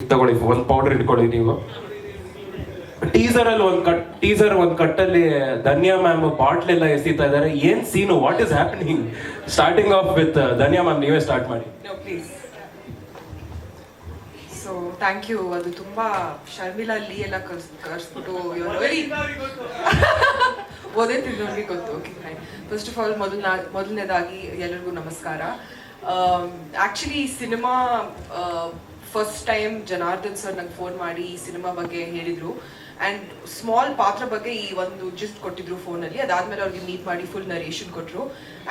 ತಗೊಳ್ಳಿ, ಒಂದು ಪೌಡರ್ ಇಟ್ಕೊಳ್ಳಿ ನೀವು. ಟೀಸರ್ ಅಲ್ಲಿ ಒಂದು ಕಟ್ಟಲ್ಲಿ ಧನ್ಯಾ ಮ್ಯಾಮ್ ಬಾಟ್ಲ್ ಎಲ್ಲ ಎಸಿತಾ ಇದ್ದಾರೆ. ಏನ್ scene, what is happening? Starting off with Dhanya ma'am, ನೀವೇ ಸ್ಟಾರ್ಟ್ ಮಾಡಿ. ಪ್ಲೀಸ್. So thank you. ಅದು ತುಂಬಾ ಶರ್ಮಿಲಾ ಲೀ ಎಲ್ಲ ಕರ್ಸ್ಬಿಟ್ಟು ಓದೇ ತಿಂದವ್ರಿಗೆ ಗೊತ್ತು. Okay fine. First of all ಮೊದಲನೇದಾಗಿ ಎಲ್ಲರಿಗೂ ನಮಸ್ಕಾರ. ಆಕ್ಚುಲಿ ಈ cinema first time Janardhan sir ನಂಗೆ ಫೋನ್ ಮಾಡಿ ಈ ಸಿನಿಮಾ ಬಗ್ಗೆ ಹೇಳಿದ್ರು ಆ್ಯಂಡ್ ಸ್ಮಾಲ್ ಪಾತ್ರ ಬಗ್ಗೆ ಈ ಒಂದು ಜಿಸ್ಟ್ ಕೊಟ್ಟಿದ್ರು ಫೋನಲ್ಲಿ. ಅದಾದ್ಮೇಲೆ ಅವ್ರಿಗೆ ಮೀಟ್ ಮಾಡಿ ಫುಲ್ ನರೇಷನ್ ಕೊಟ್ಟರು.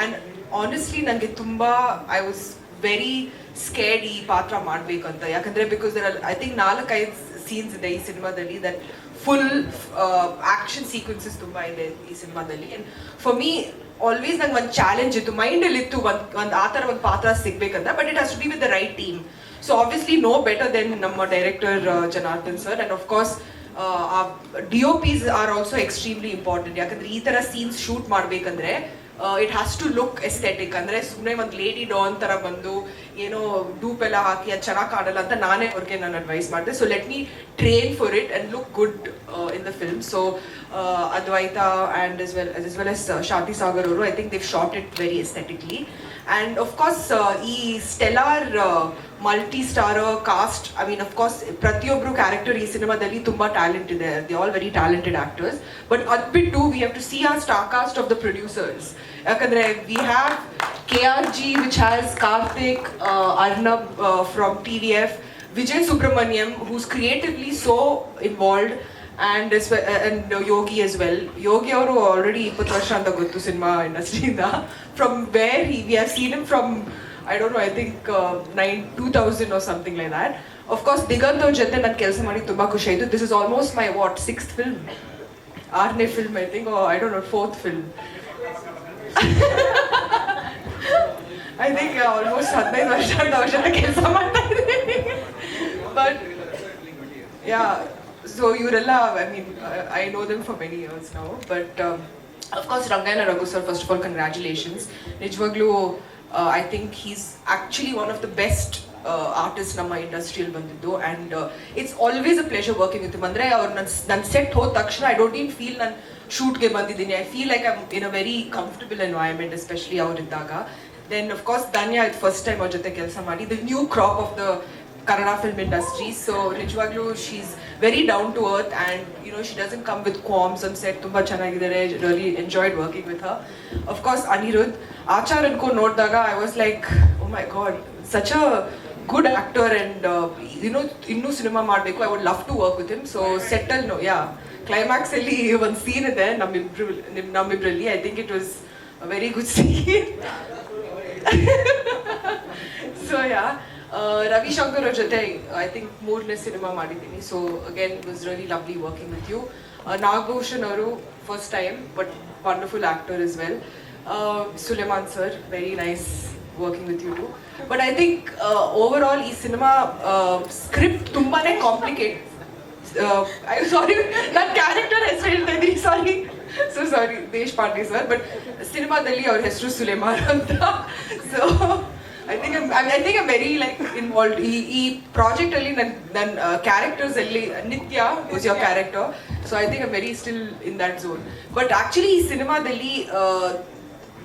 ಆ್ಯಂಡ್ ಆನೆಸ್ಟ್ಲಿ ನನಗೆ ತುಂಬ ಐ ವಾಸ್ ವೆರಿ ಸ್ಕೇರ್ಡ್ ಈ ಪಾತ್ರ ಮಾಡಬೇಕಂತ. ಯಾಕಂದರೆ ಬಿಕಾಸ್ ಐ ಥಿಂಕ್ 4-5 ಸೀನ್ಸ್ ಇದೆ ಈ ಸಿನಿಮಾದಲ್ಲಿ, ದಟ್ ಫುಲ್ ಆ್ಯಕ್ಷನ್ ಸೀಕ್ವೆನ್ಸಸ್ ತುಂಬ ಇದೆ ಈ ಸಿನಿಮಾದಲ್ಲಿ. ಆ್ಯಂಡ್ ಫಾರ್ ಮೀ ಆಲ್ವೇಸ್ ನಂಗೆ ಒಂದು ಚಾಲೆಂಜ್ ಇತ್ತು, ಮೈಂಡಲ್ಲಿ ಇತ್ತು ಒಂದು ಆ ಥರ ಒಂದು ಪಾತ್ರ ಸಿಗ್ಬೇಕಂತ. But it has to be with the right team. So obviously no better than ನಮ್ಮ director Janardhan sir. And of course DOPs are also extremely important. ಯಾಕಂದ್ರೆ ಈ ಥರ ಸೀನ್ಸ್ ಶೂಟ್ ಮಾಡಬೇಕಂದ್ರೆ it has to look aesthetic. ಅಂದರೆ ಸುಮ್ಮನೆ ಒಂದು lady Don ಥರ ಬಂದು ಏನೋ ಡೂಪ್ ಎಲ್ಲ ಹಾಕಿ ಅದು ಚೆನ್ನಾಗಿ ಕಾಣಲ್ಲ ಅಂತ ನಾನೇ ಅವ್ರಿಗೆ ನಾನು ಅಡ್ವೈಸ್ ಮಾಡಿದೆ. So let me train for it and look good in the film. So Advaita and as well as Shanti Sagar ಅವರು, I think they've shot it very aesthetically. And of course ಈ stellar multi starrer cast, I mean of course ಪ್ರತಿಯೊಬ್ಬರು character ಈ ಸಿನಿಮಾದಲ್ಲಿ ತುಂಬ talent ಇದೆ. They all very talented actors. But ಅದ್ಬಿಟ್ಟು we have to see our star cast of the producers. ಯಾಕಂದರೆ we have KRG which has Karthik, Arnab from TVF, Vijay Subramaniam who's creatively so involved, and Yogi as well. Yogi ಅವರು already 20 ವರ್ಷ ಅಂತ ಗೊತ್ತು cinema ಇಂಡಸ್ಟ್ರಿಯಿಂದ. From where we have seen him from, I don't know, I think 2000 or something like that. Of course Diganth ಅವ್ರ ಜೊತೆ ನಾನು ಕೆಲಸ ಮಾಡಿ ತುಂಬ ಖುಷಿ ಆಯಿತು. This is almost my 6th film, 6ನೇ film I think, or I don't know, 4th film. I think almost 15 ವರ್ಷ ಅವ್ರ ಜೊತೆ ಕೆಲಸ ಮಾಡ್ತಾ ಇದ್ದೀನಿ. ಬಟ್ ಯಾ, ಸೊ ಇವರೆಲ್ಲ I mean I know them for many years now. But of course Rangayana Raghu sir, first of all congratulations. ನಿಜವಾಗ್ಲೂ I think he's actually one of the best artist ನಮ್ಮ ಇಂಡಸ್ಟ್ರಿಯಲ್ಲಿ ಬಂದಿದ್ದು. And it's always a pleasure working with him. ಅಂದರೆ ಅವ್ರು ನನ್ನ set ಹೋದ ತಕ್ಷಣ I don't ಈನ್ feel ನಾನು ಶೂಟ್ಗೆ ಬಂದಿದ್ದೀನಿ. I feel like I am in a very comfortable environment, especially ಅವರಿದ್ದಾಗ. ದೆನ್ ಅಫ್ ಕೋರ್ಸ್ ಧನ್ಯಾ, ಇದು ಫಸ್ಟ್ ಟೈಮ್ ಅವ್ರ ಜೊತೆ ಕೆಲಸ ಮಾಡಿ, the new crop of the Kannada film industry. So ನಿಜವಾಗ್ಲೂ she is very down to earth and she doesn't come with qualms on set. ತುಂಬ ಚೆನ್ನಾಗಿದ್ದಾರೆ, really enjoyed working with her. Of course Aniruddh Achar ಅನ್ಕೊಂಡು ನೋಡಿದಾಗ I was like, oh my god, such a good actor and ಇನ್ನೂ cinema ಮಾಡಬೇಕು. I would love to work with him. So settle climax ಅಲ್ಲಿ ಒಂದು scene ಇದೆ ನಮ್ಮಿಬ್ರಲ್ಲಿ. I think it was a very good scene. So Ravishankar ಅವ್ರ ಜೊತೆ I think 3ನೇ cinema ಮಾಡಿದ್ದೀನಿ. So again it was really lovely working with you. Nagabhushan ಅವರು first time, but wonderful actor is well. Suleman sir, very nice working with you too. But I think over all ಈ cinema script ತುಂಬಾನೇ complicate. ಸಾರಿ, ನನ್ನ character ಹೆಸರು ಹೇಳ್ತಾ ಇದ್ದೀನಿ, ಸಾರಿ Deshpande sir. But ಸಿನಿಮಾದಲ್ಲಿ ಅವ್ರ ಹೆಸರು ಸುಲೇಮಾನ್ ಅಂತ. So I think I'm very like involved ಈ ಪ್ರಾಜೆಕ್ಟ್ ಅಲ್ಲಿ. ನನ್ನ ಕ್ಯಾರೆಕ್ಟರ್ಸ್ ಅಲ್ಲಿ ನಿತ್ಯ was your character. So I think I'm very still in that zone. But actually ಈ ಸಿನಿಮಾದಲ್ಲಿ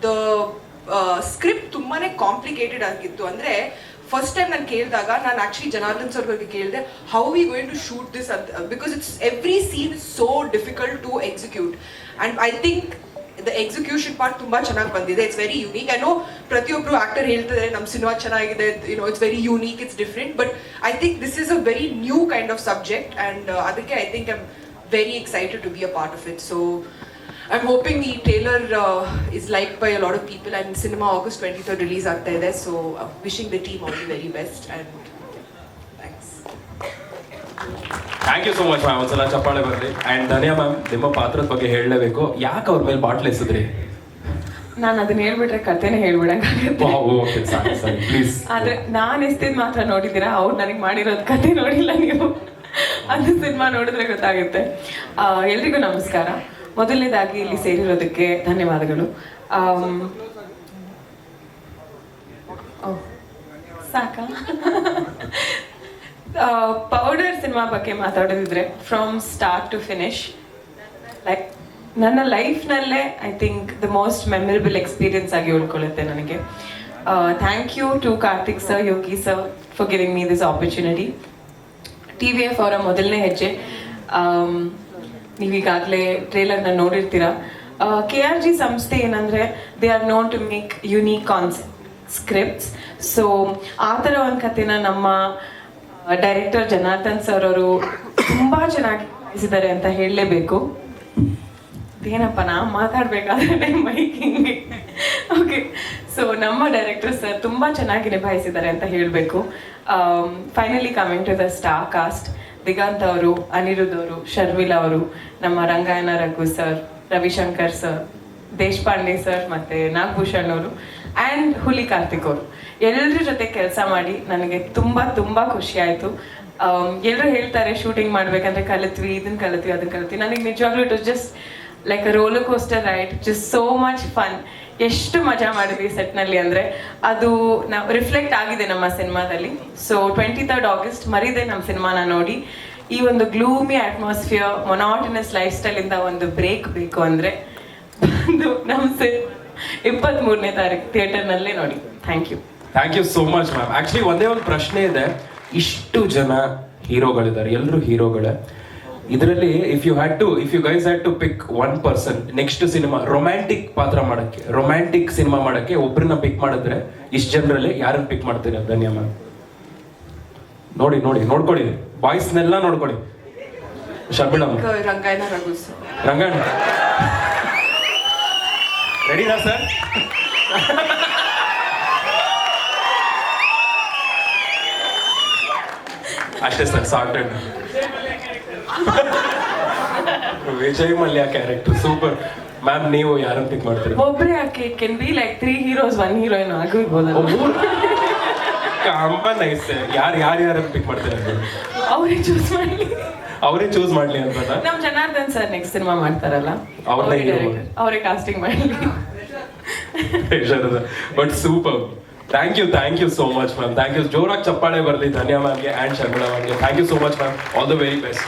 ದ ಸ್ಕ್ರಿಪ್ಟ್ ತುಂಬಾನೇ ಕಾಂಪ್ಲಿಕೇಟೆಡ್ ಆಗಿತ್ತು. ಅಂದರೆ ಫಸ್ಟ್ ಟೈಮ್ ನಾನು ಕೇಳಿದಾಗ ನಾನು ಆ್ಯಕ್ಚುಲಿ ಜನಾರ್ದನ್ ಸರ್ ಬಗ್ಗೆ ಕೇಳಿದೆ, how we going to shoot this ಅಂತ. Because it's every scene is so difficult to execute. And I think the execution part ತುಂಬ ಚೆನ್ನಾಗಿ ಬಂದಿದೆ. It's very unique. I know ಪ್ರತಿಯೊಬ್ಬರು ಆಕ್ಟರ್ ಹೇಳ್ತಿದ್ದಾರೆ ನಮ್ಮ ಸಿನಿಮಾ ಚೆನ್ನಾಗಿದೆ, it's very unique, it's different. But I think this is a very new kind of subject. And ಅದಕ್ಕೆ I think I am very excited to be a part of it. So I'm hoping the trailer is liked by a lot of people, and cinema August 23rd release ಆಗ್ತಾ ಇದೆ. So wishing the team all the very best and thanks. Thank you so much ma'am. ಒಂದ್ಸಲ ಚಪ್ಪಾಳೆ ಬರ್ರಿ. And Dhanya ma'am, ನಿಮ್ಮ ಪಾತ್ರದ ಬಗ್ಗೆ ಹೇಳಲೇಬೇಕು. ಯಾಕೆ ಅವ್ರ ಮೇಲೆ ಬಾಟ್ಲ್ ಎಸಿದ್ರಿ? ನಾನು ಅದನ್ನ ಹೇಳ್ಬಿಟ್ರೆ ಕಥೆನೇ ಹೇಳ್ಬಿಡಂಗಾಗುತ್ತೆ. ಪ್ಲೀಸ್. ಆದ್ರೆ ನಾನು ಎಸ್ತಿದ್ ಮಾತ್ರ ನೋಡಿದ್ದೀರಾ, ಅವ್ರು ನನಗೆ ಮಾಡಿರೋದು ಕಥೆ ನೋಡಿಲ್ಲ ನೀವು. ಅದು ಸಿನಿಮಾ ನೋಡಿದ್ರೆ ಗೊತ್ತಾಗುತ್ತೆ. ಎಲ್ರಿಗೂ ನಮಸ್ಕಾರ. ಮೊದಲನೇದಾಗಿ ಇಲ್ಲಿ ಸೇರಿರೋದಕ್ಕೆ ಧನ್ಯವಾದಗಳು. ಸಾಕಾ? ಪೌಡರ್ ಸಿನಿಮಾ ಬಗ್ಗೆ ಮಾತಾಡೋದಿದ್ರೆ from start to finish like ನನ್ನ ಲೈಫ್ನಲ್ಲೇ I think the most memorable experience ಆಗಿ ಉಳ್ಕೊಳ್ಳುತ್ತೆ ನನಗೆ. Thank you to Karthik sir, Yogi sir for giving me this opportunity. TVF ಅವರ ಮೊದಲನೇ ಹೆಜ್ಜೆ, ನೀವೀಗಾಗಲೇ ಟ್ರೇಲರ್ನ ನೋಡಿರ್ತೀರ. KRG ಸಂಸ್ಥೆ ಏನಂದರೆ they are known to make unique scripts. So ಆ ಥರ ಒಂದು ಕಥೆನ ನಮ್ಮ ಡೈರೆಕ್ಟರ್ ಜನಾರ್ದನ್ ಸರ್ ಅವರು ತುಂಬ ಚೆನ್ನಾಗಿ ನಿಭಾಯಿಸಿದ್ದಾರೆ ಅಂತ ಹೇಳಲೇಬೇಕು. ಏನಪ್ಪ ನಾ ಮಾತಾಡಬೇಕಾದ್ರೆ ಮೈಕ್ ಹಿಂಗೆ. ಓಕೆ, ಸೊ ನಮ್ಮ ಡೈರೆಕ್ಟರ್ ಸರ್ ತುಂಬ ಚೆನ್ನಾಗಿ ನಿಭಾಯಿಸಿದ್ದಾರೆ ಅಂತ ಹೇಳಬೇಕು. Finally coming to the star cast, Diganth ಅವರು, ಅನಿರುದ್ಧ್ ಅವರು, ಶರ್ಮಿಳಾ ಅವರು, ನಮ್ಮ Rangayana Raghu sir, Ravishankar sir, Deshpande sir ಮತ್ತು ನಾಗಭೂಷಣ್ ಅವರು ಆ್ಯಂಡ್ ಹುಲಿ ಕಾರ್ತಿಕ್ ಅವರು, ಎಲ್ಲರ ಜೊತೆ ಕೆಲಸ ಮಾಡಿ ನನಗೆ ತುಂಬ ತುಂಬ ಖುಷಿ ಆಯಿತು. ಎಲ್ಲರೂ ಹೇಳ್ತಾರೆ ಶೂಟಿಂಗ್ ಮಾಡ್ಬೇಕಂದ್ರೆ ಕಲಿತ್ವಿ, ಇದನ್ನ ಕಲಿತ್ವಿ, ಅದನ್ನ ಕಲಿತ್ವಿ. ನನಗೆ ನಿಜವಾಗ್ಲೂ it was just like a roller coaster ride, just so much fun. ಎಷ್ಟು ಮಜಾ ಮಾಡಿದ್ವಿ ಸೆಟ್ನಲ್ಲಿ ಅಂದರೆ ಅದು ನಾವು ರಿಫ್ಲೆಕ್ಟ್ ಆಗಿದೆ ನಮ್ಮ ಸಿನಿಮಾದಲ್ಲಿ. ಸೊ 23rd August ಮರೀದೆ ನಮ್ಮ ಸಿನಿಮಾನ ನೋಡಿ ಈ ಒಂದು ಗ್ಲೂಮಿ ಅಟ್ಮಾಸ್ಫಿಯರ್, ಮೊನಾಟನಸ್ ಲೈಫ್ ಸ್ಟೈಲಿಂದ ಒಂದು ಬ್ರೇಕ್ ಬೇಕು ಅಂದರೆ ಒಂದು ನಮ್ಮ 23ನೇ ತಾರೀಕು ಥಿಯೇಟರ್ನಲ್ಲೇ ನೋಡಿ. Thank you. Thank you so much ma'am. Actually ಒಂದೇ ಒಂದು ಪ್ರಶ್ನೆ ಇದೆ, ಇಷ್ಟು ಜನ ಹೀರೋಗಳಿದ್ದಾರೆ, ಎಲ್ಲರೂ ಹೀರೋಗಳೇ. ಇದರಲ್ಲಿ if you guys had to pick one person next cinema romantic ಪಾತ್ರ ಮಾಡಕ್ಕೆ, ರೊಮ್ಯಾಂಟಿಕ್ ಸಿನಿಮಾ ಮಾಡಕ್ಕೆ ಒಬ್ಬರನ್ನ ಪಿಕ್ ಮಾಡಿದ್ರೆ ಇಷ್ಟು ಜನರಲ್ಲಿ ಯಾರನ್ನ ಪಿಕ್ ಮಾಡ್ತೀರಾ? ಧನ್ಯ ಮ್ಯಾಮ್. ನೋಡ್ಕೊಳ್ಳಿ ಬಾಯ್ಸ್ನೆಲ್ಲ ನೋಡ್ಕೊಳ್ಳಿ. ಶರ್ಮಿಳಾ ರಂಗಾಯಣ ರಘು ಸರ್. ರಂಗಣ್ಣ ರೆಡಿನಾ ಸರ್? ಅಷ್ಟೇ sir, sorted. Vijay Mallya character super. Ma'am ನೀವು ಯಾರನ್ನ ಪಿಕ್ ಮಾಡ್ತೀರಾ? ಒಬ್ಬರೇ ಯಾಕೆ, can be like 3 heroes 1 heroine ಆಗಿರ್ಬೋದಲ್ಲ. ನೈಸ್. ಯಾರನ್ನ ಪಿಕ್ ಮಾಡ್ತೀರಾ? ಅವರೇ ಚೂಸ್ ಮಾಡ್ಲಿ ಅಂತ. ನಮ್ ಜನಾರ್ದನ್ ಸರ್ ನೆಕ್ಸ್ಟ್ ಸಿನಿಮಾ ಮಾಡ್ತಾರಲ್ಲ, ಅವರೇ ಕಾಸ್ಟಿಂಗ್ ಮಾಡಲಿ. But super. Thank you so much ma'am. Thank you. ಜೋರಾಗಿ ಚಪ್ಪಾಳೆ ಬರಲಿ ಧನ್ಯ ಮ್ಯಾಮ್ಗೆ ಆ್ಯಂಡ್ ಶರ್ಮಿಳಾ ಮ್ಯಾಮ್ಗೆ. Thank you so much ma'am. All the very best.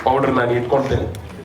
Powder ನಾನು ಇಟ್ಕೊಳ್ತೇನೆ.